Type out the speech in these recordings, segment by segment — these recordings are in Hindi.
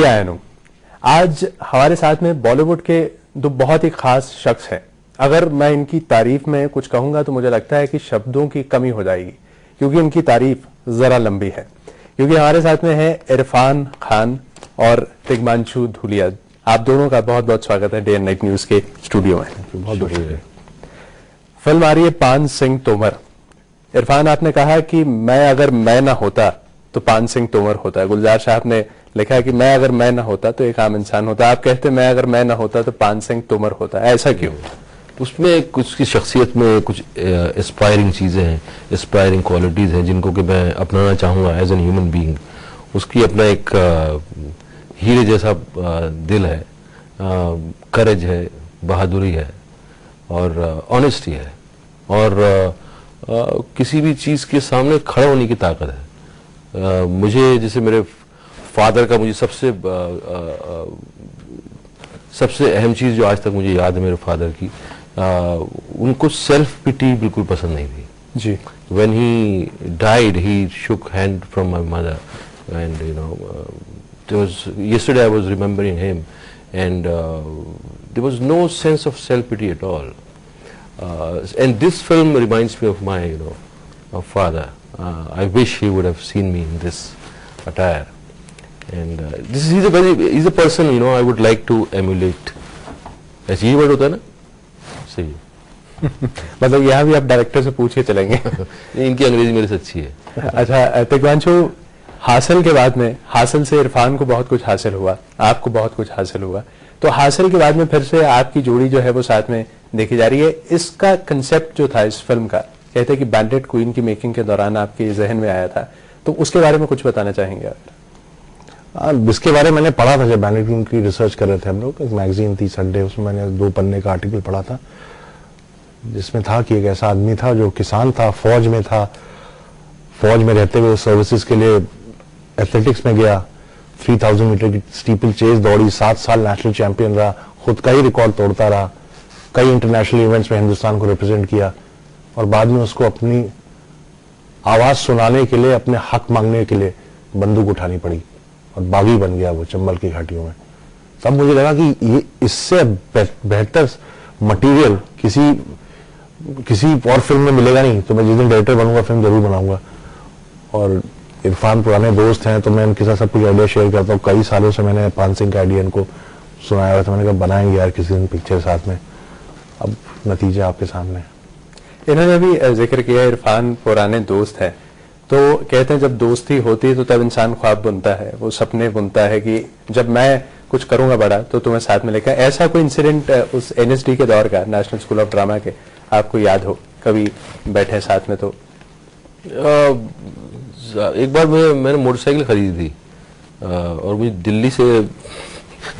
शुक्रिया अनु। आज हमारे साथ में बॉलीवुड के दो बहुत ही खास शख्स हैं। अगर मैं इनकी तारीफ में कुछ कहूंगा तो मुझे लगता है कि शब्दों की कमी हो जाएगी, क्योंकि इनकी तारीफ जरा लंबी है। क्योंकि हमारे साथ में है इरफान खान और तिग्मांशु धूलिया। आप दोनों का बहुत बहुत स्वागत है डे एंड नाइट न्यूज के स्टूडियो में। बहुत बढ़िया। फिल्म आ रही है पान सिंह तोमर। इरफान, आपने कहा कि मैं ना होता तो पान सिंह तोमर होता है। गुलजार साहब ने लिखा है कि मैं ना होता तो एक आम इंसान होता। आप कहते मैं ना होता तो पान सिंह तोमर होता। ऐसा क्यों? उसमें कुछ की शख्सियत में कुछ एस्पायरिंग चीज़ें हैं, एस्पायरिंग क्वालिटीज़ हैं जिनको कि मैं अपनाना चाहूँगा एज एन ह्यूमन बीइंग। उसकी अपना एक हीरे जैसा दिल है, करेज है, बहादुरी है और ऑनेस्टी है और किसी भी चीज़ के सामने खड़ा होने की ताकत है। मुझे जैसे मेरे फादर का मुझे सबसे अहम चीज़ जो आज तक मुझे याद है मेरे फादर की, उनको सेल्फ पिटी बिल्कुल पसंद नहीं थी जी। When he died, he shook hand from my mother, and yesterday I was remembering him, and there was no sense of self pity at all. And this film reminds me of my of father. I wish he would have seen me in this attire. And he's a person I would like to emulate. ऐसे ही वर्ड होता है ना, सही है। मतलब यहाँ भी आप डायरेक्टर से पूछ के चलेंगे। इनकी अंग्रेजी मेरे से अच्छी है। अच्छा तिग्मांशु, हासिल के बाद में, हासिल से इरफान को बहुत कुछ हासिल हुआ, आपको बहुत कुछ हासिल हुआ, तो हासिल के बाद में फिर से आपकी जोड़ी जो है वो साथ में देखी जा रही है। इसका कंसेप्ट जो था इस फिल्म का, कहते हैं कि बैंडेड क्वीन की मेकिंग के दौरान आपके जहन में आया था, तो उसके बारे में कुछ बताना चाहेंगे आप? इसके बारे में मैंने पढ़ा था जब बैंडेड क्वीन की रिसर्च कर रहे थे हम लोग। एक मैगजीन थी संडे, उसमें मैंने 2 पन्ने का आर्टिकल पढ़ा था जिसमें था कि एक ऐसा आदमी था जो किसान था, फौज में था, फौज में रहते हुए सर्विसेज के लिए एथलेटिक्स में गया, 3000 मीटर की स्टीपल चेज दौड़ी, 7 साल नेशनल चैंपियन रहा, खुद का ही रिकॉर्ड तोड़ता रहा, कई इंटरनेशनल इवेंट्स में हिंदुस्तान को रिप्रेजेंट किया और बाद में उसको अपनी आवाज सुनाने के लिए, अपने हक मांगने के लिए बंदूक उठानी पड़ी और बागी बन गया वो चंबल की घाटियों में। तब मुझे लगा कि ये इससे बेहतर मटेरियल किसी और फिल्म में मिलेगा नहीं, तो मैं जिस दिन डायरेक्टर बनूंगा फिल्म जरूर बनाऊंगा। और इरफान पुराने दोस्त हैं तो मैं उनके साथ सब कुछ आइडिया शेयर करता हूँ। कई सालों से मैंने पान सिंह का आइडिया इनको सुनाया हुआ था, मैंने कहा बनाएंगे यार किसी दिन पिक्चर साथ में। अब नतीजा आपके सामने। इन्होंने भी जिक्र किया इरफान पुराने दोस्त है, तो कहते हैं जब दोस्ती होती है तो तब इंसान ख्वाब बुनता है, वो सपने बुनता है कि जब मैं कुछ करूंगा बड़ा तो तुम्हें साथ में लेकर। ऐसा कोई इंसिडेंट उस NSD के दौर का, नेशनल स्कूल ऑफ ड्रामा के, आपको याद हो कभी बैठे साथ में? तो एक बार मैंने मोटरसाइकिल खरीदी थी और मुझे दिल्ली से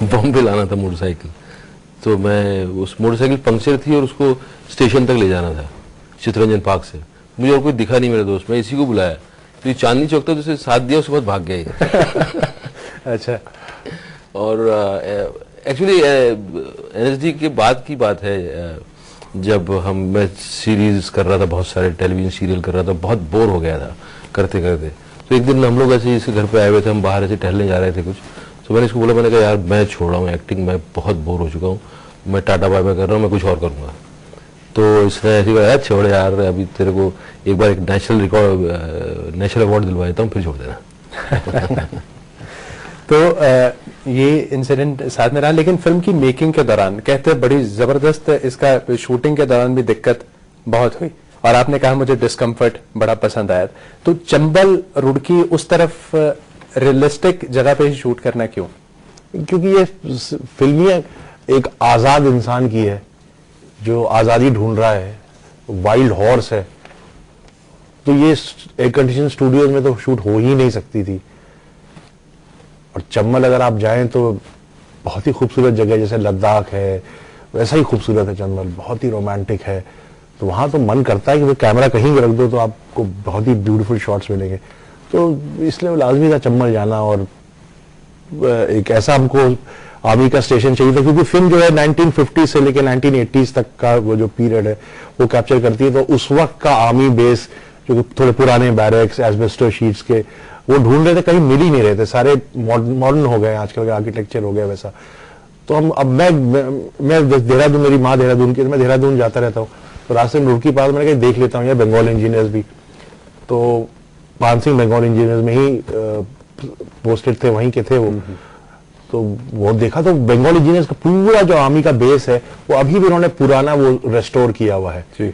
बॉम्बे लाना था मोटरसाइकिल, तो मैं उस मोटरसाइकिल पंक्चर थी और उसको स्टेशन तक ले जाना था चित्तरंजन पार्क से। मुझे और कोई दिखा नहीं मेरा दोस्त, मैं इसी को बुलाया तो ये चांदनी चौक तक उसे साथ दिया, उसके बाद भाग गया ये। अच्छा। और एक्चुअली NSD के बाद की बात है, जब मैं सीरीज कर रहा था, बहुत सारे टेलीविजन सीरियल कर रहा था, बहुत बोर हो गया था करते करते। तो एक दिन हम लोग ऐसे इसके घर पे आए हुए थे, हम बाहर ऐसे टहलने जा रहे थे कुछ, तो मैंने इसको बोला, मैंने कहा यार मैं छोड़ रहा हूँ एक्टिंग, मैं बहुत बोर हो चुका हूँ, मैं टाटा बाय बाय कर रहा हूँ, मैं कुछ और करूँगा। तो इसने ऐसी कहा छोड़ यार, अभी तेरे को एक बार एक नेशनल अवार्ड दिलवा देता हूँ, फिर छोड़ देना। तो ये इंसिडेंट साथ में रहा, लेकिन फिल्म की मेकिंग के दौरान कहते हैं बड़ी जबरदस्त, इसका शूटिंग के दौरान भी दिक्कत बहुत हुई और आपने कहा मुझे डिस्कम्फर्ट बड़ा पसंद आया। तो चंबल, रुड़की, उस तरफ रियलिस्टिक जगह पे ही शूट करना क्यों? क्योंकि ये फिल्म एक आजाद इंसान की है जो आजादी ढूंढ रहा है, वाइल्ड हॉर्स है, तो ये एयर कंडीशन स्टूडियोज में तो शूट हो ही नहीं सकती थी। और चंबल अगर आप जाएं तो बहुत ही खूबसूरत जगह, जैसे लद्दाख है वैसा ही खूबसूरत है चंबल, बहुत ही रोमांटिक है। तो वहां तो मन करता है कि वो कैमरा कहीं भी रख दो तो आपको बहुत ही ब्यूटीफुल शॉट्स मिलेंगे, तो इसलिए लाजमी था चंबल जाना। और एक ऐसा हमको आर्मी का स्टेशन चाहिए था, क्योंकि फिल्म जो है 1950 से लेकर 1980s तक का वो जो पीरियड है वो कैप्चर करती है। तो उस वक्त का आर्मी बेस जो थोड़े पुराने बैरक्स, एस्बेस्टो शीट्स के वो ढूंढ रहे थे, कहीं मिल ही नहीं रहे थे, सारे मॉडर्न हो गए, आजकल का आर्किटेक्चर हो गया वैसा। तो हम अब मैं देहरादून, मेरी माँ देहरादून की, मैं देहरादून जाता रहता हूँ, तो रास्ते में रुड़की पास मैंने कहा देख लेता हूँ यार बंगाल इंजीनियर्स भी, तो पान सिंह बंगाल इंजीनियर्स में ही पोस्टेड थे, वहीं के थे वो। तो वो देखा तो बंगाल इंजीनियर्स का पूरा जो आर्मी का बेस है वो अभी भी उन्होंने पुराना वो रेस्टोर किया हुआ है जी।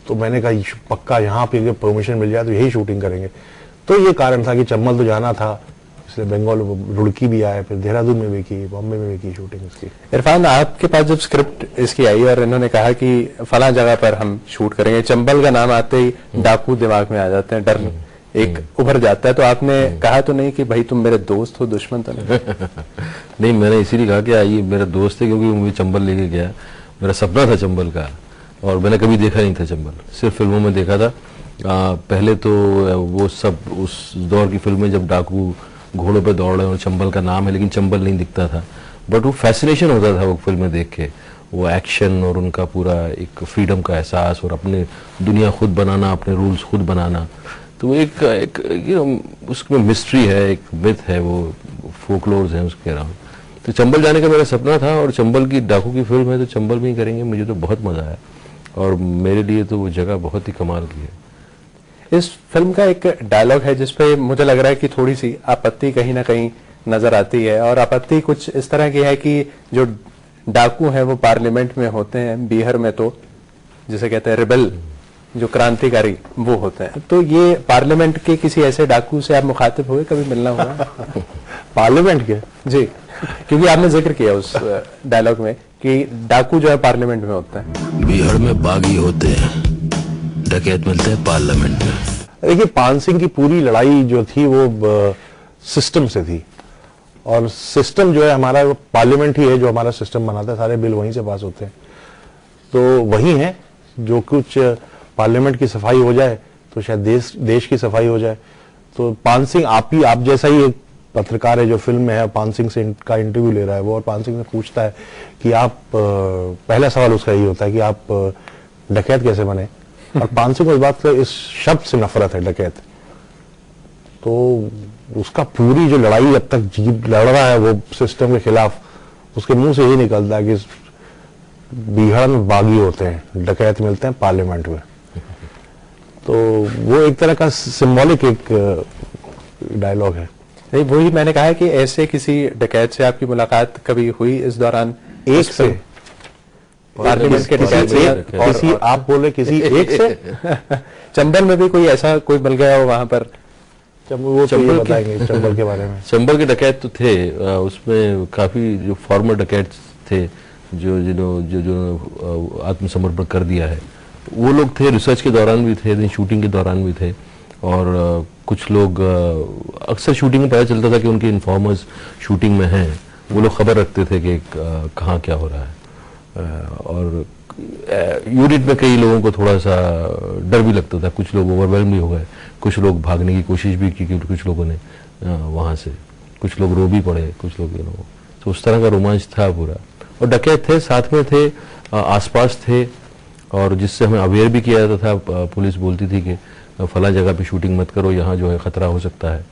तो मैंने कहा पक्का यहाँ पे परमिशन मिल जाए तो यही शूटिंग करेंगे। तो ये कारण था कि चंबल तो जाना था, इसलिए बंगाल रुड़की भी आए, फिर देहरादून में भी की, बॉम्बे में भी की शूटिंग इसकी। इरफान, आपके पास जब स्क्रिप्ट इसकी आई और इन्होंने कहा कि फला जगह पर हम शूट करेंगे, चंबल का नाम आते ही डाकू दिमाग में आ जाते हैं, डर एक उभर जाता है, तो आपने कहा तो नहीं कि भाई तुम मेरे दोस्त हो, दुश्मन तो नहीं? नहीं, मैंने इसीलिए कहा कि आइए मेरा दोस्त है, क्योंकि मुझे चंबल लेके गया, मेरा सपना था चंबल का, और मैंने कभी देखा नहीं था चंबल, सिर्फ फिल्मों में देखा था। पहले तो वो सब उस दौर की फिल्में जब डाकू घोड़ों पे दौड़ रहे और चंबल का नाम है लेकिन चंबल नहीं दिखता था, बट वो फैसिनेशन होता था वो फिल्में देख के, वो एक्शन और उनका पूरा एक फ्रीडम का एहसास और अपने दुनिया खुद बनाना, अपने रूल्स खुद बनाना। तो वो एक उसमें मिस्ट्री है, एक मिथ है, वो फोकलोर्स हैं उसके अराउंड। तो चंबल जाने का मेरा सपना था, और चंबल की डाकू की फिल्म है तो चंबल में ही करेंगे। मुझे तो बहुत मजा आया, और मेरे लिए तो वो जगह बहुत ही कमाल की है। इस फिल्म का एक डायलॉग है जिसपे मुझे लग रहा है कि थोड़ी सी आपत्ति कहीं ना कहीं नजर आती है, और आपत्ति कुछ इस तरह की है कि जो डाकू हैं वो पार्लियामेंट में होते हैं, बिहार में तो जिसे कहते हैं रिबेल, जो क्रांतिकारी वो होते हैं। तो ये पार्लियामेंट के किसी ऐसे डाकू से आप मुखातिब हुए, कभी मिलना हुआ? पार्लियामेंट के? जी, क्योंकि आपने जिक्र किया उस डायलॉग में कि डाकू जो है पार्लियामेंट में होता है। बिहार में बागी होते हैं, डकैत मिलते हैं पार्लियामेंट में। देखिए, पान सिंह की पूरी लड़ाई जो थी वो सिस्टम से थी, और सिस्टम जो है हमारा पार्लियामेंट ही है जो हमारा सिस्टम बनाता है, सारे बिल वहीं से पास होते हैं। तो वही है, जो कुछ पार्लियामेंट की सफाई हो जाए तो शायद देश की सफाई हो जाए। तो पान सिंह, आप जैसा ही एक पत्रकार है जो फिल्म में है, पान सिंह से का इंटरव्यू ले रहा है वो, और पान सिंह से पूछता है कि आप, पहला सवाल उसका यही होता है कि आप डकैत कैसे बने, और पान सिंह को इस बात से, इस शब्द से नफरत है, डकैत। तो उसका पूरी जो लड़ाई अब तक लड़ रहा है वो सिस्टम के खिलाफ, उसके मुंह से यही निकलता है कि बिहार में बागी होते हैं, डकैत मिलते हैं पार्लियामेंट में। तो वो एक तरह का सिंबॉलिक एक डायलॉग है। नहीं, वही मैंने कहा है कि ऐसे किसी डकैत से आपकी मुलाकात कभी हुई इस दौरान? एक से पार्लियामेंट के डकैत से, किसी, आप बोले किसी एक से? चंबल में भी कोई ऐसा कोई मिल गया हो वहां पर? वो चंबल बताएंगे चंबल के बारे में। चंबल के डकैत तो थे, उसमें काफी जो फॉर्मर डकैत थे, जो आत्मसमर्पण कर दिया है, वो लोग थे। रिसर्च के दौरान भी थे, शूटिंग के दौरान भी थे, और कुछ लोग, अक्सर शूटिंग में पता चलता था कि उनके इन्फॉर्मर्स शूटिंग में हैं, वो लोग खबर रखते थे कि कहाँ क्या हो रहा है। और यूनिट में कई लोगों को थोड़ा सा डर भी लगता था, कुछ लोग ओवरवेल्म भी हो गए, कुछ लोग भागने की कोशिश भी की, कुछ लोगों ने वहाँ से, कुछ लोग रो भी पड़े, कुछ लोग तो उस तरह का रोमांच था पूरा। और डकैत थे, साथ में थे, आसपास थे, और जिससे हमें अवेयर भी किया जाता था। पुलिस बोलती थी कि फला जगह पे शूटिंग मत करो, यहाँ जो है खतरा हो सकता है।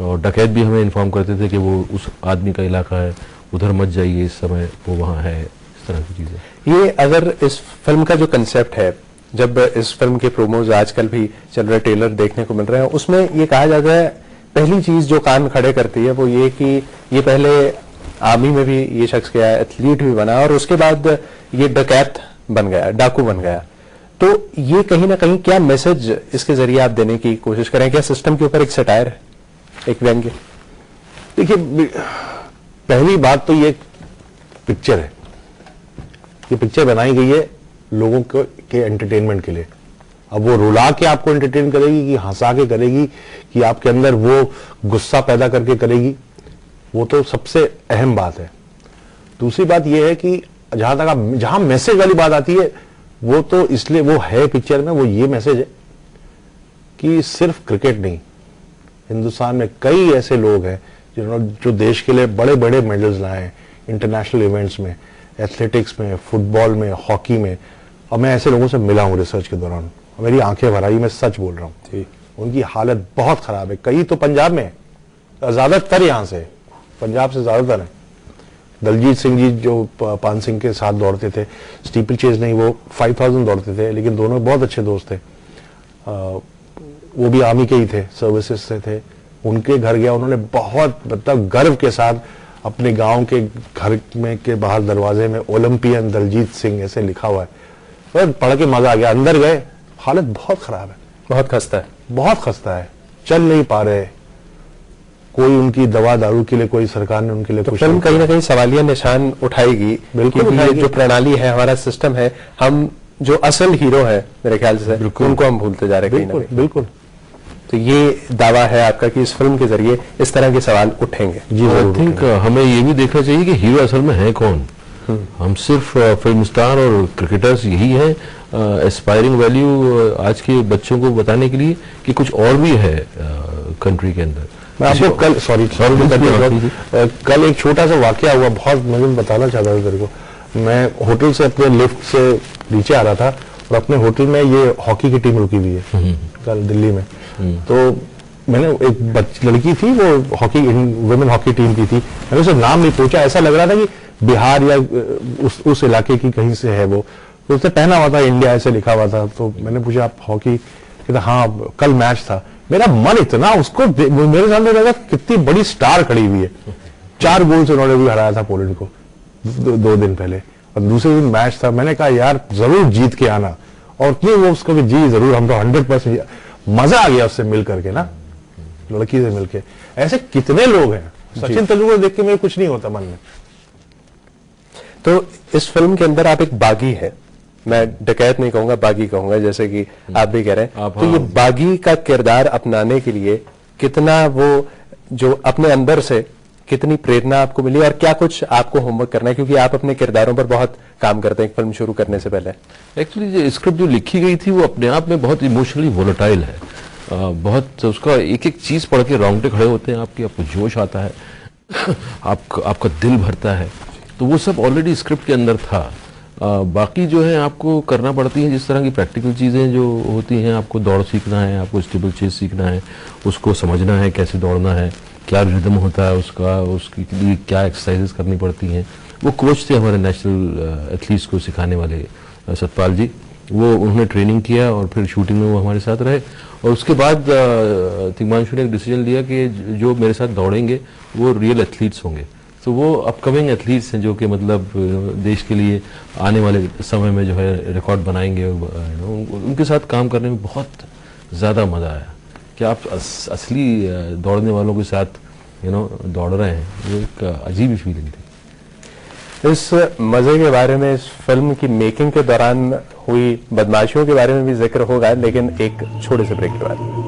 और डकैत भी हमें इन्फॉर्म करते थे कि वो उस आदमी का इलाका है, उधर मत जाइए, इस समय वो वहाँ है, इस तरह की चीजें। ये अगर इस फिल्म का जो कंसेप्ट है, जब इस फिल्म के प्रोमोज आजकल भी चल रहे, ट्रेलर देखने को मिल रहे हैं, उसमें ये कहा जाता है, पहली चीज जो कान खड़े करती है वो ये कि ये पहले आर्मी में भी ये शख्स गया, एथलीट भी बना, और उसके बाद ये डकैत बन गया, डाकू बन गया। तो ये कहीं ना कहीं क्या मैसेज इसके जरिए आप देने की कोशिश करें? क्या सिस्टम के ऊपर एक सटायर है, एक व्यंग्य? देखिए, पहली बात तो ये पिक्चर है, ये पिक्चर बनाई गई है लोगों के एंटरटेनमेंट के लिए। अब वो रुला के आपको एंटरटेन करेगी कि हंसा के करेगी कि आपके अंदर वो गुस्सा पैदा करके करेगी, वो तो सबसे अहम बात है। दूसरी बात ये है कि जहां मैसेज वाली बात आती है, वो तो इसलिए वो है पिक्चर में, वो ये मैसेज है कि सिर्फ क्रिकेट नहीं, हिंदुस्तान में कई ऐसे लोग हैं जिन्होंने, जो देश के लिए बड़े बड़े मेडल्स लाए हैं इंटरनेशनल इवेंट्स में, एथलेटिक्स में, फुटबॉल में, हॉकी में। और मैं ऐसे लोगों से मिला हूं रिसर्च के दौरान, मेरी आंखें भर आई, मैं सच बोल रहा हूं। उनकी हालत बहुत खराब है। कई तो पंजाब में है, ज्यादातर यहां से, पंजाब से ज्यादातर है। दलजीत सिंह जी जो पान सिंह के साथ दौड़ते थे, स्टीपल चेज नहीं, वो 5000 दौड़ते थे, लेकिन दोनों बहुत अच्छे दोस्त थे। वो भी आर्मी के ही थे, सर्विसेज से थे। उनके घर गया, उन्होंने बहुत मतलब गर्व के साथ अपने गांव के घर में के बाहर दरवाजे में ओलंपियन दलजीत सिंह ऐसे लिखा हुआ है, और पढ़ के मजा आ गया। अंदर गए, हालत बहुत खराब है, बहुत खस्ता है, बहुत खस्ता है, चल नहीं पा रहे। कोई उनकी दवा दारू के लिए, कोई सरकार ने उनके लिए तो कुछ फिल्म नहीं कहीं ना कहीं सवालिया निशान उठाएगी। बिल्कुल क्योंकि ये उठाएगी। जो प्रणाली है, हमारा सिस्टम है, हम जो असल हीरो है मेरे ख्याल से उनको हम भूलते जा रहे हैं कहीं ना बिल्कुल कहीं। बिल्कुल। तो ये दावा है आपका कि इस फिल्म के जरिए इस तरह के सवाल उठेंगे। जी आई जरूर थिंक हमें ये भी देखना चाहिए कि हीरो असल में है कौन। हम सिर्फ फिल्म स्टार और क्रिकेटर्स यही है एस्पायरिंग वैल्यू आज के बच्चों को बताने के लिए कि कुछ और भी है कंट्री के अंदर। मैं आपको कल सॉरी कल एक छोटा सा वाकया हुआ, बहुत मैं बताना चाहता था तेरे को। मैं होटल से अपने लिफ्ट से नीचे आ रहा था और अपने होटल में ये हॉकी की टीम रुकी हुई है कल दिल्ली में। तो मैंने एक लड़की थी, वो हॉकी वुमेन हॉकी टीम की थी, मैंने उसे नाम नहीं पूछा, ऐसा लग रहा था कि बिहार या उस इलाके की कहीं से है वो। तो उसने पहना हुआ था इंडिया ऐसे लिखा हुआ था। तो मैंने पूछा आप हॉकी, कहता हाँ कल मैच था। मेरा मन इतना उसको मेरे सामने लगा कितनी बड़ी स्टार खड़ी हुई है। 4 गोल से उन्होंने भी हराया था पोलैंड को 2 दिन पहले, और दूसरे दिन मैच था। मैंने कहा यार जरूर जीत के आना, और इतनी वो उसको कि जी जरूर, हम तो 100% मजा आ गया उससे मिल करके ना, लड़की से मिलके। ऐसे कितने लोग हैं, सचिन तेंदुलकर देख के मेरे कुछ नहीं होता मन में। तो इस फिल्म के अंदर आप एक बागी है, मैं डकैत नहीं कहूंगा, बागी कहूंगा, जैसे कि आप भी कह रहे हैं। तो ये बागी का किरदार अपनाने के लिए कितना वो जो अपने अंदर से कितनी प्रेरणा आपको मिली, और क्या कुछ आपको होमवर्क करना है, क्योंकि आप अपने किरदारों पर बहुत काम करते हैं फिल्म शुरू करने से पहले। एक्चुअली जो स्क्रिप्ट जो लिखी गई थी वो अपने आप में बहुत इमोशनली वोलेटाइल है। बहुत उसका एक एक चीज पढ़ के रोंगटे खड़े होते हैं आपके, आपको जोश आता है, आपका दिल भरता है। तो वो सब ऑलरेडी स्क्रिप्ट के अंदर था। बाकी जो है आपको करना पड़ती है जिस तरह की प्रैक्टिकल चीज़ें जो होती हैं। आपको दौड़ सीखना है, आपको स्टेबल चेस सीखना है, उसको समझना है कैसे दौड़ना है, क्या रिदम होता है उसका, उसके लिए क्या एक्सरसाइजेस करनी पड़ती हैं। वो कोच थे हमारे नेशनल एथलीट्स को सिखाने वाले सतपाल जी, वो उन्होंने ट्रेनिंग किया और फिर शूटिंग में वो हमारे साथ रहे। और उसके बाद तिग्मांशु ने एक डिसीजन लिया कि जो मेरे साथ दौड़ेंगे वो रियल एथलीट्स होंगे। तो वो अपकमिंग एथलीट्स हैं जो कि मतलब देश के लिए आने वाले समय में जो है रिकॉर्ड बनाएंगे। उनके साथ काम करने में बहुत ज़्यादा मज़ा आया कि आप असली दौड़ने वालों के साथ दौड़ रहे हैं। वो एक अजीब ही फीलिंग थी। इस मजे के बारे में, इस फिल्म की मेकिंग के दौरान हुई बदमाशियों के बारे में भी जिक्र होगा, लेकिन एक छोटे से ब्रेक के बाद।